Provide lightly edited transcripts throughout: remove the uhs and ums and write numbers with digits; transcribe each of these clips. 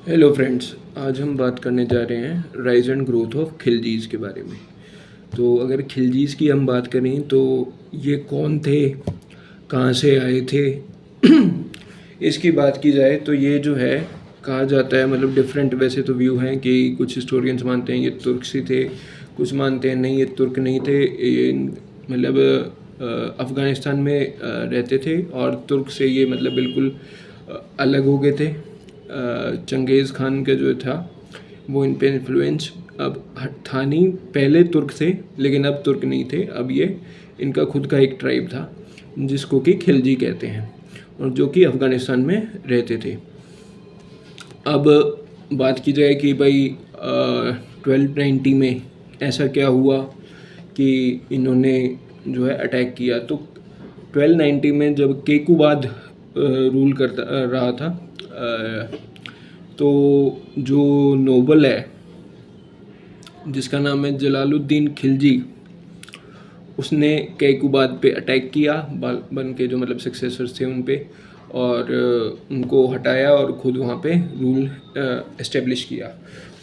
Hello friends, आज हम बात करने जा रहे हैं राइज एंड ग्रोथ ऑफ खिलजीज़ के बारे में। तो अगर खिलजीज़ की हम बात करें तो ये कौन थे, कहाँ से आए थे इसकी बात की जाए तो ये जो है कहा जाता है, मतलब डिफरेंट वैसे तो व्यू हैं कि कुछ हिस्टोरियंस मानते हैं ये तुर्क से थे, कुछ मानते हैं नहीं ये तुर्क नहीं थे, ये मतलब अफ़गानिस्तान में रहते थे और तुर्क से ये मतलब बिल्कुल अलग हो गए थे। चंगेज़ खान का जो था वो इन पे इन्फ्लुएंस अब था नहीं, पहले तुर्क थे लेकिन अब तुर्क नहीं थे, अब ये इनका खुद का एक ट्राइब था जिसको कि खिलजी कहते हैं और जो कि अफ़गानिस्तान में रहते थे। अब बात की जाए कि भाई 1290 में ऐसा क्या हुआ कि इन्होंने जो है अटैक किया। तो 1290 में जब केकुबाद रूल करता रहा था, तो जो नोबल है जिसका नाम है जलालुद्दीन खिलजी, उसने केकुबाद पे अटैक किया बन के जो मतलब सक्सेसर्स थे उन पे, और उनको हटाया और ख़ुद वहाँ पे रूल इस्टेब्लिश किया।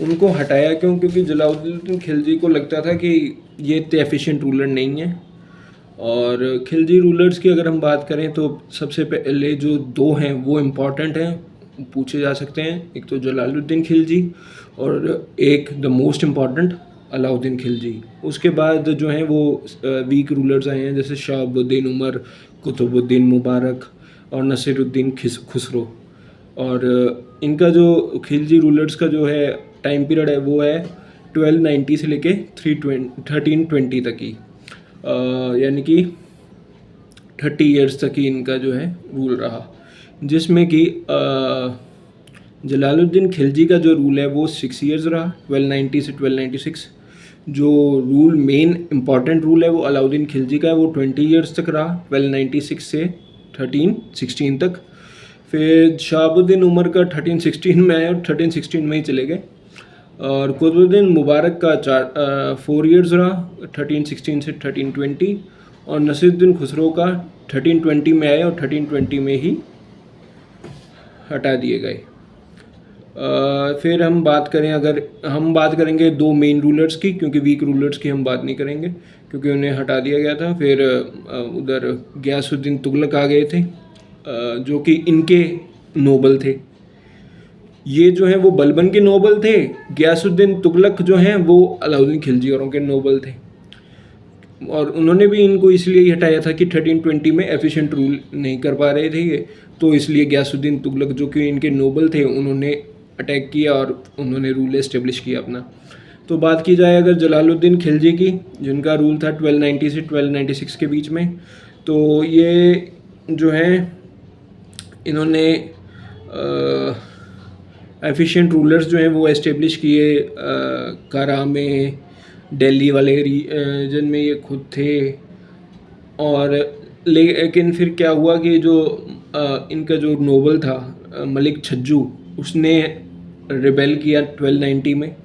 उनको हटाया क्यों? क्योंकि जलालुद्दीन खिलजी को लगता था कि ये इतने एफिशिएंट रूलर नहीं है। और खिलजी रूलर्स की अगर हम बात करें तो सबसे पहले जो दो हैं वो इम्पॉर्टेंट हैं, पूछे जा सकते हैं। एक तो जलालुद्दीन खिलजी और एक the most important Alauddin Khilji. उसके बाद जो हैं वो वीक रूलर्स आए हैं, जैसे शहाबुद्दीन उमर, कुतुबुद्दीन मुबारक और नसीरुद्दीन खुसरो। और इनका जो खिलजी रूलर्स का जो है टाइम पीरियड है वो है 1290 से लेके 1320 तक ही, यानी कि 30 ईयर्स तक ही इनका जो है रूल रहा, जिसमें कि जलालुद्दीन खिलजी का जो रूल है वो 6 ईयर्स रहा, 1290 से 1296। जो रूल मेन इम्पॉर्टेंट रूल है वो अलाउद्दीन खिलजी का है, वो 20 ईयर्स तक रहा, 1296 से 1316 तक। फिर शहाबुद्दीन उमर का 1316 में आया और 1316 में ही चले गए। और कुतुबुद्दीन मुबारक का 4 ईयर्स रहा, 1316 से 1320। और नसीरुद्दीन खुसरो का 1320 में आए और 1320 में ही हटा दिए गए। फिर हम बात करें, अगर हम बात करेंगे दो मेन रूलर्स की, क्योंकि वीक रूलर्स की हम बात नहीं करेंगे क्योंकि उन्हें हटा दिया गया था। फिर उधर गयासुद्दीन तुगलक आ गए थे, जो कि इनके नोबल थे। ये जो हैं वो बलबन के नोबल थे, गयासुद्दीन तुगलक जो हैं वो अलाउद्दीन खिलजी औरों के नोबल थे। और उन्होंने भी इनको इसलिए ही हटाया था कि 1320 में एफिशिएंट रूल नहीं कर पा रहे थे ये, तो इसलिए गयासुद्दीन तुगलक जो कि इनके नोबल थे उन्होंने अटैक किया और उन्होंने रूल इस्टेब्लिश किया अपना। तो बात की जाए अगर जलालुद्दीन खिलजी की, जिनका रूल था 1290 से 1296 के बीच में, तो ये जो हैं इन्होंने एफिशिएंट रूलर्स जो हैं वो इस्टेब्लिश किए। कारा में, दिल्ली वाले रीजन में ये खुद थे। और लेकिन फिर क्या हुआ कि जो इनका जो नोबल था मलिक छज्जू, उसने रिबेल किया 1290 में।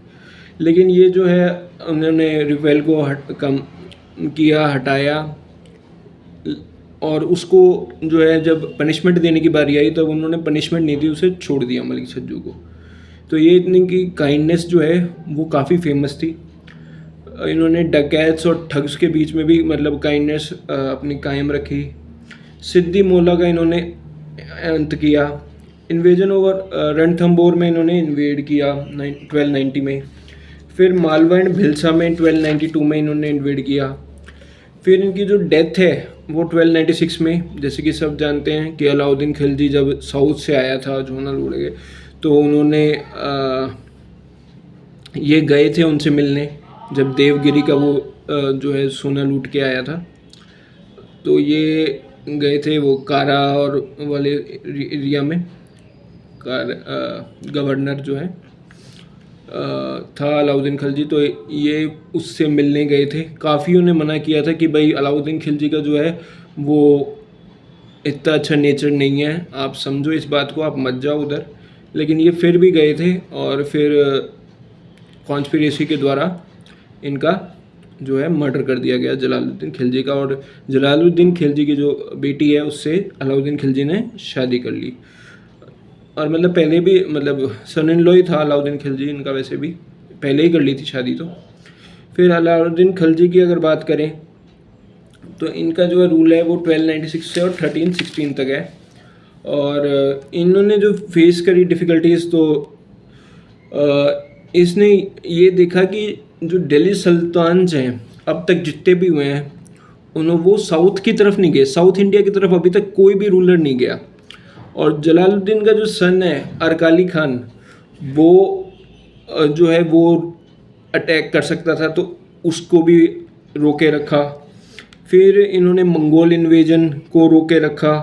लेकिन ये जो है उन्होंने रिबेल को हटाया, और उसको जो है जब पनिशमेंट देने की बारी आई तब उन्होंने पनिशमेंट नहीं दी, उसे छोड़ दिया मलिक छज्जू को। तो ये इनकी काइंडनेस जो है वो काफ़ी फेमस थी। इन्होंने डकैत्स और ठग्स के बीच में भी मतलब काइंडनेस अपनी कायम रखी। सिद्दी मोला का इन्होंने अंत किया। इन्वेजन ओवर रणथंबोर में इन्होंने इन्वेड किया 1290 में। फिर मालवा एंड भिल्सा में 1292 में इन्होंने इन्वेड किया। फिर इनकी जो डेथ है वो 1296 में, जैसे कि सब जानते हैं कि अलाउद्दीन खिलजी जब साउथ से आया था झोना लूट के, तो उन्होंने ये गए थे उनसे मिलने जब देवगिरी का वो जो है सोना लूट के आया था। तो ये गए थे वो कारा और वाले एरिया में। गवर्नर जो है था अलाउद्दीन खिलजी, तो ये उससे मिलने गए थे। काफ़ी उन्हें मना किया था कि भाई अलाउद्दीन खिलजी का जो है वो इतना अच्छा नेचर नहीं है, आप समझो इस बात को, आप मत जाओ उधर। लेकिन ये फिर भी गए थे और फिर कॉन्स्पिरेसी के द्वारा इनका जो है मर्डर कर दिया गया जलालुद्दीन खिलजी का। और जलालुद्दीन खिलजी की जो बेटी है उससे अलाउद्दीन खिलजी ने शादी कर ली। और मतलब पहले भी मतलब सन इन लॉ ही था अलाउद्दीन खिलजी इनका, वैसे भी पहले ही कर ली थी शादी। तो फिर अलाउद्दीन खिलजी की अगर बात करें तो इनका जो रूल है वो 1296 से और 1316 तक है। और इन्होंने जो फेस करी डिफ़िकल्टीज़, तो इसने ये देखा कि जो दिल्ली सुल्तान हैं अब तक जितने भी हुए हैं उन्होंने वो साउथ की तरफ नहीं गए, साउथ इंडिया की तरफ अभी तक कोई भी रूलर नहीं गया। और जलालुद्दीन का जो सन है अरकाली खान, वो जो है वो अटैक कर सकता था, तो उसको भी रोके रखा। फिर इन्होंने मंगोल इन्वेजन को रोके रखा,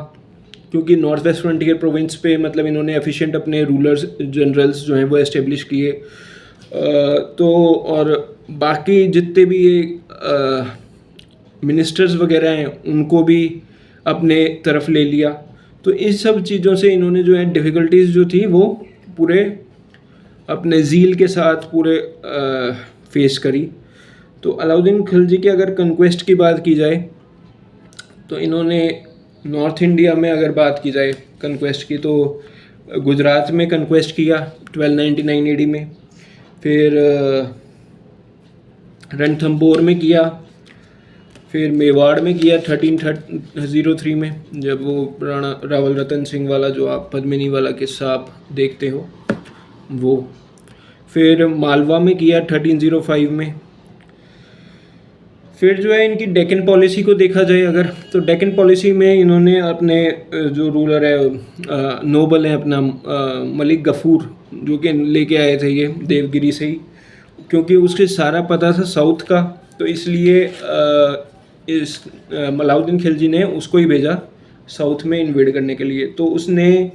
क्योंकि नॉर्थ वेस्ट फ्रंटियर प्रोविंस पे मतलब इन्होंने एफिशिएंट अपने रूलर्स जनरल्स जो हैं वो एस्टेब्लिश किए। तो और बाकी जितने भी ये मिनिस्टर्स वगैरह हैं उनको भी अपने तरफ ले लिया। तो इस सब चीज़ों से इन्होंने जो है डिफ़िकल्टीज़ जो थी वो पूरे अपने ज़ील के साथ पूरे फेस करी। तो अलाउद्दीन खिलजी की अगर कंक्वेस्ट की बात की जाए तो इन्होंने नॉर्थ इंडिया में अगर बात की जाए कंक्वेस्ट की, तो गुजरात में कंक्वेस्ट किया 1299 AD में, फिर रणथंबोर में किया, फिर मेवाड़ में किया 1303 में, जब वो राणा रावल रतन सिंह वाला जो आप पद्मिनी वाला किस्सा आप देखते हो वो। फिर मालवा में किया 1305 में। फिर जो है इनकी डेक्कन पॉलिसी को देखा जाए अगर, तो डेक्कन पॉलिसी में इन्होंने अपने जो रूलर है नोबल है अपना मलिक गफूर, जो कि लेके आए थे ये देवगिरी से ही, क्योंकि उसके सारा पता था साउथ का, तो इसलिए इस अलाउद्दीन खिलजी ने उसको ही भेजा साउथ में इन्वेड करने के लिए। तो उसने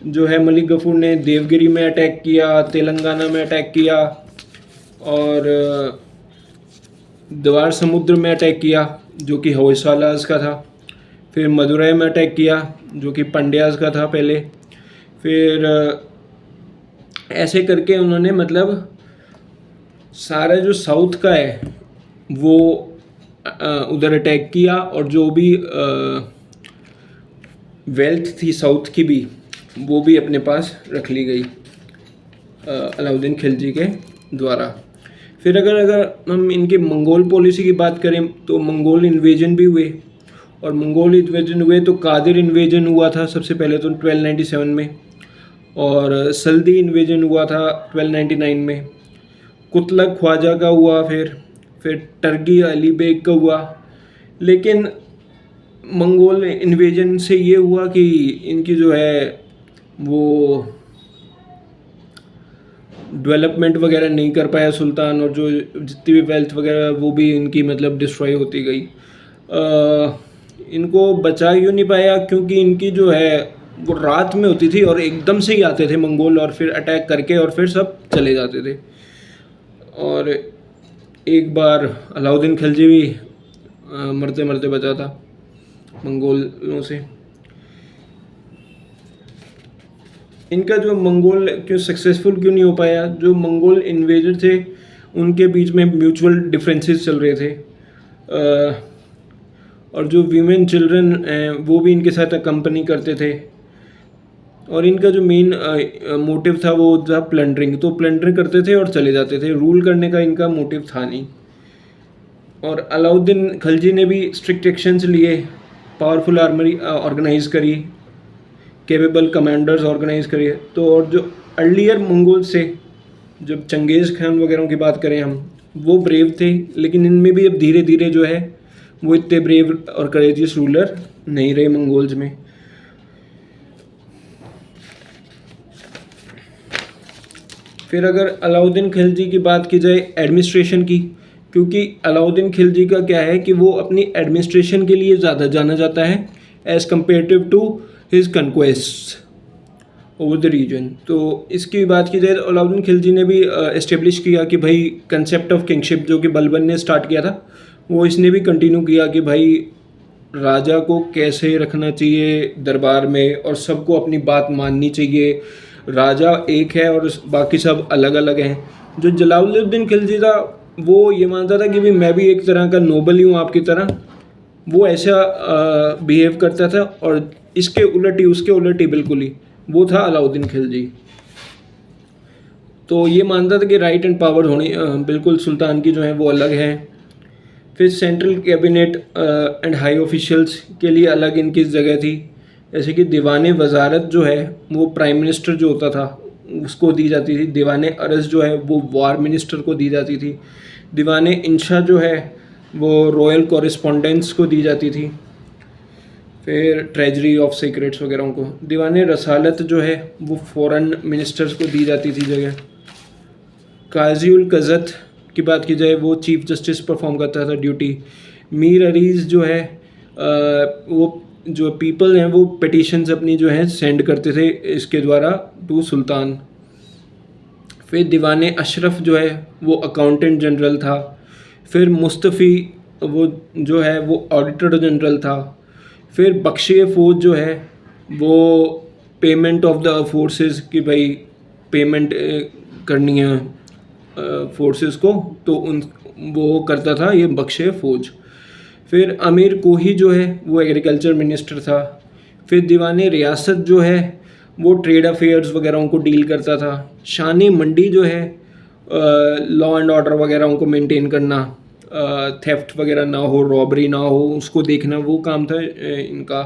जो है मलिक गफूर ने देवगिरी में अटैक किया, तेलंगाना में अटैक किया, और द्वार समुद्र में अटैक किया जो कि होयसालास का था। फिर मदुरई में अटैक किया जो कि पंड्याज का था पहले। फिर ऐसे करके उन्होंने मतलब सारा जो साउथ का है वो उधर अटैक किया, और जो भी वेल्थ थी साउथ की भी वो भी अपने पास रख ली गई अलाउद्दीन खिलजी के द्वारा। फिर अगर हम इनके मंगोल पॉलिसी की बात करें तो मंगोल इन्वेजन भी हुए, और मंगोल इन्वेजन हुए तो कादिर इन्वेजन हुआ था सबसे पहले तो 1297 में, और सल्दी इन्वेजन हुआ था 1299 में, कुतलक ख्वाजा का हुआ, फिर टर्की अली बेग का हुआ। लेकिन मंगोल इन्वेजन से ये हुआ कि इनकी जो है वो डेवलपमेंट वगैरह नहीं कर पाया सुल्तान, और जो जितनी भी वेल्थ वगैरह वो भी इनकी मतलब डिस्ट्रॉय होती गई। इनको बचा क्यों नहीं पाया, क्योंकि इनकी जो है वो रात में होती थी और एकदम से ही आते थे मंगोल, और फिर अटैक करके और फिर सब चले जाते थे। और एक बार अलाउद्दीन खिलजी भी मरते मरते बचा था मंगोलों से। इनका जो मंगोल क्यों सक्सेसफुल क्यों नहीं हो पाया, जो मंगोल इन्वेजर थे उनके बीच में म्यूचुअल डिफरेंसेस चल रहे थे, और जो वीमेन चिल्ड्रन हैं वो भी इनके साथ कंपनी करते थे, और इनका जो मेन मोटिव था वो था प्लंडरिंग। तो प्लंडर करते थे और चले जाते थे, रूल करने का इनका मोटिव था नहीं। और अलाउद्दीन खिलजी ने भी स्ट्रिक्ट एक्शंस लिए, पावरफुल आर्मी ऑर्गेनाइज करी, कैपेबल कमांडर्स ऑर्गेनाइज करिए। तो और जो अर्लियर मंगोल से जब चंगेज़ खान वगैरह की बात करें हम, वो ब्रेव थे, लेकिन इनमें भी अब धीरे धीरे जो है वो इतने ब्रेव और करेजियस रूलर नहीं रहे मंगोल्स में। फिर अगर अलाउद्दीन खिलजी की बात की जाए एडमिनिस्ट्रेशन की, क्योंकि अलाउद्दीन खिलजी का क्या है कि वो अपनी एडमिनिस्ट्रेशन के लिए ज़्यादा जाना जाता है as comparative to his conquest over the region. तो इसकी बात की जाए तो अलाउद्दीन खिलजी ने भी एस्टेब्लिश किया कि भाई कंसेप्ट ऑफ किंगशिप जो कि बलबन ने स्टार्ट किया था वो इसने भी कंटिन्यू किया कि भाई राजा को कैसे रखना चाहिए दरबार में, और सबको अपनी बात माननी चाहिए। राजा एक है और बाकी सब अलग अलग हैं। जो जलालुद्दीन खिलजी था वो ये मानता था कि भाई मैं भी एक तरह का नोबल ही हूँ आपकी तरह, वो ऐसा बिहेव करता था। और इसके उलट ही उसके उलट ही बिल्कुल ही वो था अलाउद्दीन खिलजी। तो ये मानता था कि राइट एंड पावर होनी बिल्कुल सुल्तान की जो है वो अलग है। फिर central cabinet and high officials के लिए अलग इनकी जगह थी, जैसे कि दीवान वजारत जो है वो प्राइम मिनिस्टर जो होता था उसको दी जाती थी, दीवान अरस जो है वो वार मिनिस्टर को दी जाती थी, दीवान इंशा जो है वो रॉयल कॉरेस्पॉन्डेंस को दी जाती थी, फिर ट्रेजरी ऑफ सीक्रेट्स वगैरह को। दीवान रसालत जो है वो फॉरेन मिनिस्टर्स को दी जाती थी जगह। काजी उल कज़त की बात की जाए वो चीफ जस्टिस परफॉर्म करता था ड्यूटी। मीर अरीज़ जो है वो जो पीपल हैं वो पिटिशंस अपनी जो है सेंड करते थे इसके द्वारा टू सुल्तान। फिर दीवान अशरफ जो है वो अकाउंटेंट जनरल था। फिर मुस्तफ़ी वो जो है वो ऑडिटर जनरल था। फिर बख्शे फ़ौज जो है वो पेमेंट ऑफ द फोर्सेस की भाई पेमेंट करनी है फोर्सेस को, तो उन वो करता था ये बख्शे फ़ौज। फिर अमीर कोही जो है वो एग्रीकल्चर मिनिस्टर था। फिर दीवान रियासत जो है वो ट्रेड अफेयर्स वगैरह को डील करता था। शानी मंडी जो है लॉ एंड ऑर्डर वगैरह को मेंटेन करना, थेफ्ट वगैरह ना हो, रॉबरी ना हो, उसको देखना, वो काम था इनका।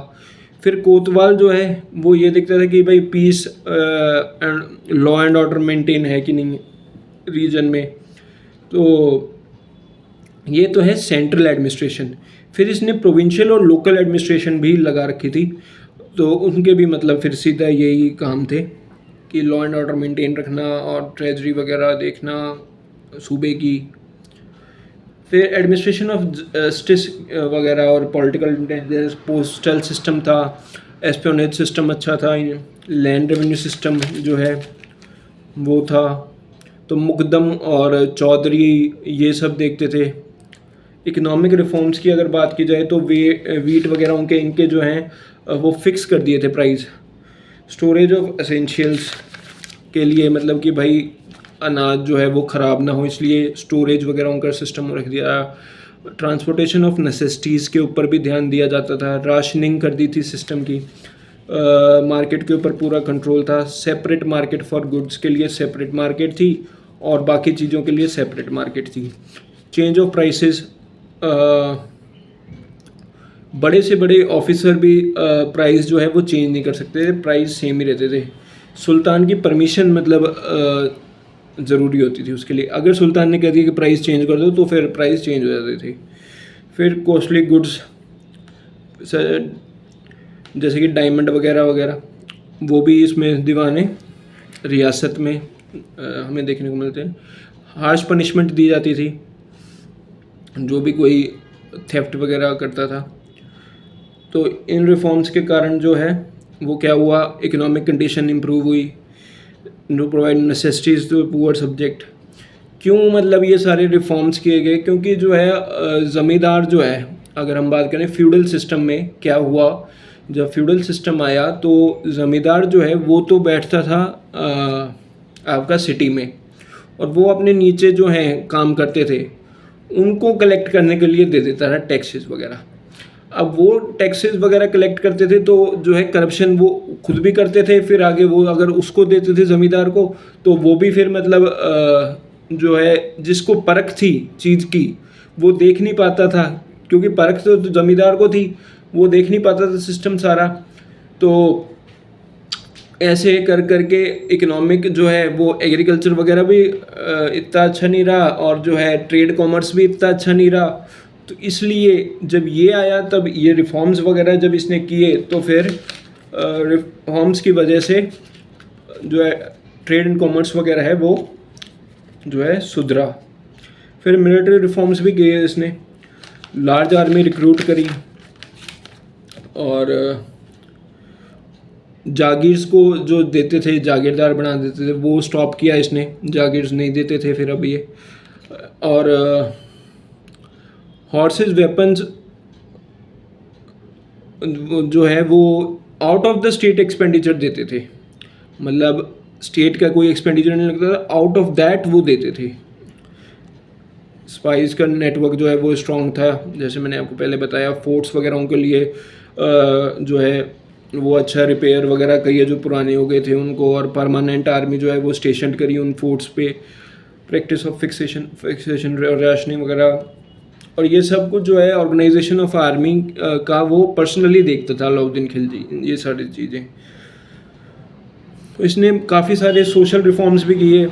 फिर कोतवाल जो है वो ये देखता था कि भाई peace and law and order maintain है कि नहीं रीजन में। तो ये तो है सेंट्रल एडमिनिस्ट्रेशन। फिर इसने प्रोविंशियल और लोकल एडमिनिस्ट्रेशन भी लगा रखी थी, तो उनके भी मतलब फिर सीधा यही काम थे कि लॉ एंड ऑर्डर मेंटेन रखना और ट्रेजरी वगैरह देखना सूबे की। फिर एडमिनिस्ट्रेशन ऑफ जस्टिस वगैरह और पॉलिटिकल इंटेलिजेंस, पोस्टल सिस्टम था, एस्पियोनेज सिस्टम अच्छा था, लैंड रेवेन्यू सिस्टम जो है वो था। तो मुकदम और चौधरी ये सब देखते थे। इकोनॉमिक रिफॉर्म्स की अगर बात की जाए तो वीट वगैरह उनके इनके जो हैं वो फिक्स कर दिए थे प्राइस। स्टोरेज ऑफ एसेंशियल्स के लिए मतलब कि भाई अनाज जो है वो ख़राब ना हो, इसलिए स्टोरेज वगैरह उनका सिस्टम रख दिया। ट्रांसपोर्टेशन ऑफ नेसेसिटीज़ के ऊपर भी ध्यान दिया जाता था। राशनिंग कर दी थी सिस्टम की। मार्केट के ऊपर पूरा कंट्रोल था। सेपरेट मार्केट फॉर गुड्स के लिए सेपरेट मार्केट थी और बाकी चीज़ों के लिए सेपरेट मार्केट थी। चेंज ऑफ प्राइसेस, बड़े से बड़े ऑफिसर भी प्राइस जो है वो चेंज नहीं कर सकते थे, प्राइस सेम ही रहते थे। सुल्तान की परमिशन मतलब ज़रूरी होती थी उसके लिए। अगर सुल्तान ने कह दिया कि प्राइस चेंज कर दो तो फिर प्राइस चेंज हो जाती थी। फिर कॉस्टली गुड्स जैसे कि डायमंड वगैरह वगैरह वो भी इसमें दीवाने रियासत में हमें देखने को मिलते हैं। हार्श पनिशमेंट दी जाती थी जो भी कोई थेफ्ट वगैरह करता था। तो इन रिफॉर्म्स के कारण जो है वो क्या हुआ, इकोनॉमिक कंडीशन इम्प्रूव हुई, to provide necessities to poor subject. क्यों मतलब ये सारे रिफॉर्म्स किए गए, क्योंकि जो है ज़मींदार जो है, अगर हम बात करें फ्यूडल सिस्टम में क्या हुआ, जब फ्यूडल सिस्टम आया तो ज़मींदार जो है वो तो बैठता था आपका सिटी में, और वो अपने नीचे जो हैं काम करते थे उनको कलेक्ट करने के लिए दे देता था टैक्सेस वगैरह। अब वो टैक्सेस वगैरह कलेक्ट करते थे तो जो है करप्शन वो खुद भी करते थे, फिर आगे वो अगर उसको देते थे ज़मींदार को तो वो भी फिर मतलब जो है जिसको परख थी चीज़ की वो देख नहीं पाता था, क्योंकि परख तो ज़मींदार को थी, वो देख नहीं पाता था सिस्टम सारा। तो ऐसे कर करके इकोनॉमिक जो है वो एग्रीकल्चर वगैरह भी इतना अच्छा नहीं रहा, और जो है ट्रेड कॉमर्स भी इतना अच्छा नहीं रहा। तो इसलिए जब ये आया तब ये रिफॉर्म्स वगैरह जब इसने किए तो फिर रिफॉर्म्स की वजह से जो है ट्रेड एंड कॉमर्स वगैरह है वो जो है सुधरा। फिर मिलिट्री रिफॉर्म्स भी किए इसने, लार्ज आर्मी रिक्रूट करी, और जागीर्स को जो देते थे जागीरदार बना देते थे वो स्टॉप किया इसने, जागीर्स नहीं देते थे फिर अब ये। और हॉर्सेस वेपन्स जो है वो out of the state expenditure देते थे, मतलब स्टेट का कोई एक्सपेंडिचर नहीं लगता था, आउट ऑफ दैट वो देते थे। स्पाइस का नेटवर्क जो है वो स्ट्रॉन्ग था, जैसे मैंने आपको पहले बताया। फोर्ट्स वगैरह के लिए जो है वो अच्छा रिपेयर वगैरह करिए जो पुराने हो गए थे उनको, और परमानेंट आर्मी जो है वो स्टेशन करी उन फोर्ट्स पे, प्रैक्टिस ऑफ फिक्सेशन राशनिंग वगैरह, और ये सब कुछ जो है ऑर्गेनाइजेशन ऑफ आर्मी का वो पर्सनली देखता था अलाउद्दीन खिलजी, ये सारी चीज़ें। तो इसने काफ़ी सारे सोशल रिफॉर्म्स भी किए,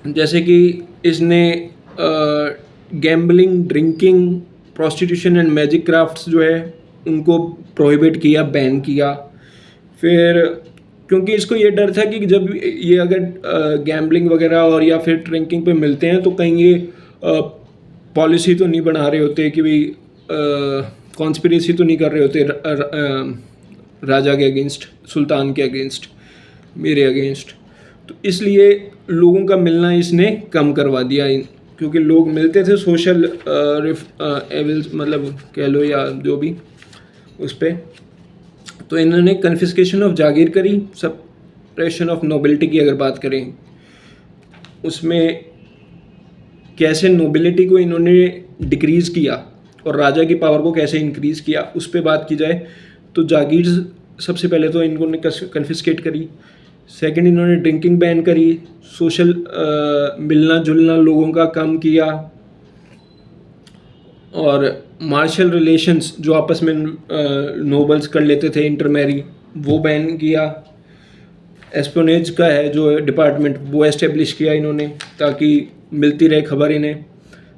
जैसे कि इसने gambling, drinking, prostitution and magic crafts जो है उनको प्रोहिबिट किया, बैन किया। फिर क्योंकि इसको ये डर था कि जब ये अगर गैम्बलिंग वगैरह और या फिर ड्रिंकिंग पे मिलते हैं तो कहीं ये पॉलिसी तो नहीं बना रहे होते कि भाई कॉन्स्पिरेसी तो नहीं कर रहे होते राजा के अगेंस्ट, सुल्तान के अगेंस्ट, मेरे अगेंस्ट। तो इसलिए लोगों का मिलना इसने कम करवा दिया, क्योंकि लोग मिलते थे सोशल एविल्स मतलब कह लो या जो भी उस पर। तो इन्होंने कन्फिस्केशन ऑफ जागीर करी, सप्रेशन ऑफ नोबिलिटी की अगर बात करें, उसमें कैसे नोबिलिटी को इन्होंने डिक्रीज़ किया और राजा की पावर को कैसे इंक्रीज़ किया उस पर बात की जाए तो जागीर सबसे पहले तो इन्होंने कन्फिस्केट करी। सेकंड, इन्होंने ड्रिंकिंग बैन करी, सोशल मिलना जुलना लोगों का कम किया, और मार्शल रिलेशंस जो आपस में नोबल्स कर लेते थे इंटरमैरी, वो बैन किया। एस्पोनेज का है जो डिपार्टमेंट, वो एस्टेब्लिश किया इन्होंने ताकि मिलती रहे खबर इन्हें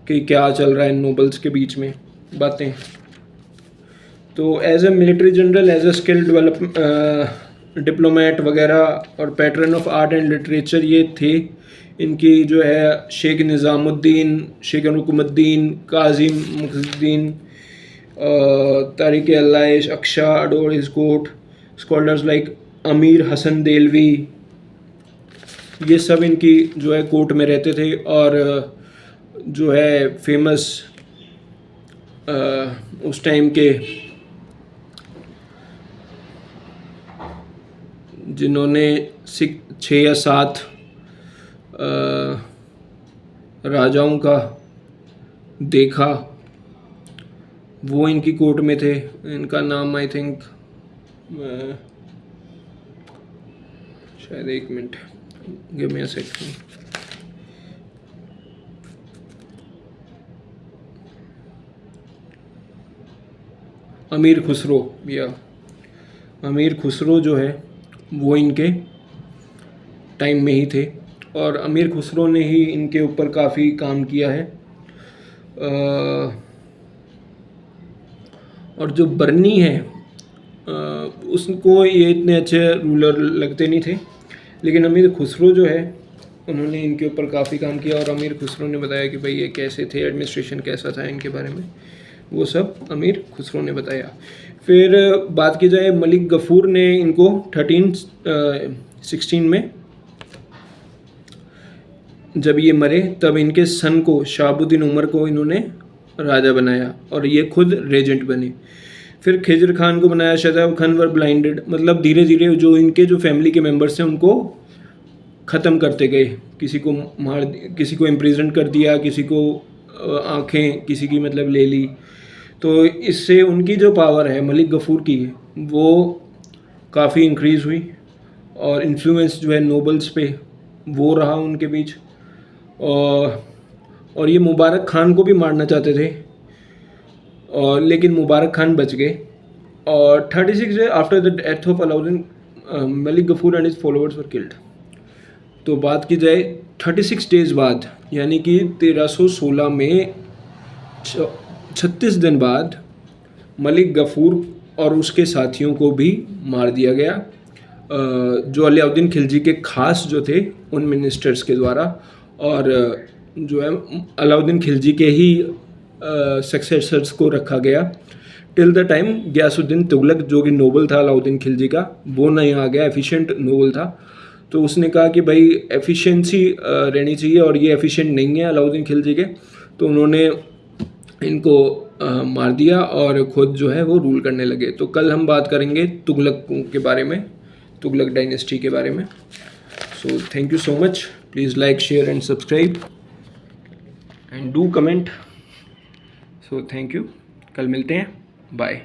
कि क्या चल रहा है नोबल्स के बीच में बातें। तो as a military general, as a skill diplomat वगैरह और pattern of art and literature ये थे। इनकी जो है शेख निज़ामुद्दीन, शेख रुकमुद्दीन, काजी मुखद्दीन, तारिक अल्लाइश, अक्शा अडोर his court, scholars like Amir Hasan Dehlvi, ये सब इनकी जो है कोर्ट में रहते थे। और जो है फेमस उस टाइम के जिन्होंने 6 या 7 राजाओं का देखा, वो इनकी कोर्ट में थे। इनका नाम आई थिंक शायद, 1 minute, give me a second. अमीर खुसरो, या अमीर खुसरो जो है वो इनके टाइम में ही थे, और अमीर खुसरो ने ही इनके ऊपर काफ़ी काम किया है। और जो बर्नी है उसको ये इतने अच्छे रूलर लगते नहीं थे, लेकिन अमीर खुसरो जो है उन्होंने इनके ऊपर काफ़ी काम किया। और अमीर खुसरो ने बताया कि भाई ये कैसे थे, एडमिनिस्ट्रेशन कैसा था इनके बारे में, वो सब अमीर खुसरो ने बताया। फिर बात की जाए मलिक गफूर ने इनको 1316 में जब ये मरे तब इनके सन को, शहाबुद्दीन उमर को इन्होंने राजा बनाया और ये खुद रेजेंट बने। फिर खिजर खान को बनाया, शहजाद खान वर ब्लाइंडेड, मतलब धीरे धीरे जो इनके जो फैमिली के मेंबर्स हैं उनको ख़त्म करते गए, किसी को मार, किसी को इम्प्रिजन कर दिया, किसी को आँखें किसी की मतलब ले ली। तो इससे उनकी जो पावर है मलिक गफूर की वो काफ़ी इंक्रीज़ हुई, और इन्फ्लुएंस जो है नोबल्स पे वो रहा उनके बीच। और ये मुबारक खान को भी मारना चाहते थे, और लेकिन मुबारक खान बच गए। और 36 days after the death of Alauddin, Malik Gafur and his followers were killed. तो बात की जाए 36 डेज बाद, यानी कि 1316 में 36 दिन बाद मलिक गफूर और उसके साथियों को भी मार दिया गया, जो अलाउद्दीन खिलजी के ख़ास जो थे उन मिनिस्टर्स के द्वारा। और जो है अलाउद्दीन खिलजी के ही सक्सेसर्स को रखा गया till the time Ghiyasuddin Tughlaq, जो कि नोबल था अलाउद्दीन खिलजी का, वो नहीं आ गया, एफिशिएंट नोबल था। तो उसने कहा कि भाई एफिशिएंसी रहनी चाहिए, और ये एफिशिएंट नहीं है अलाउद्दीन खिलजी के, तो उन्होंने इनको मार दिया और ख़ुद जो है वो रूल करने लगे। तो कल हम बात करेंगे तुगलक के बारे में, तुगलक डायनेस्टी के बारे में। So thank you so much, please like, share and subscribe and do comment. So thank you, कल मिलते हैं, बाय।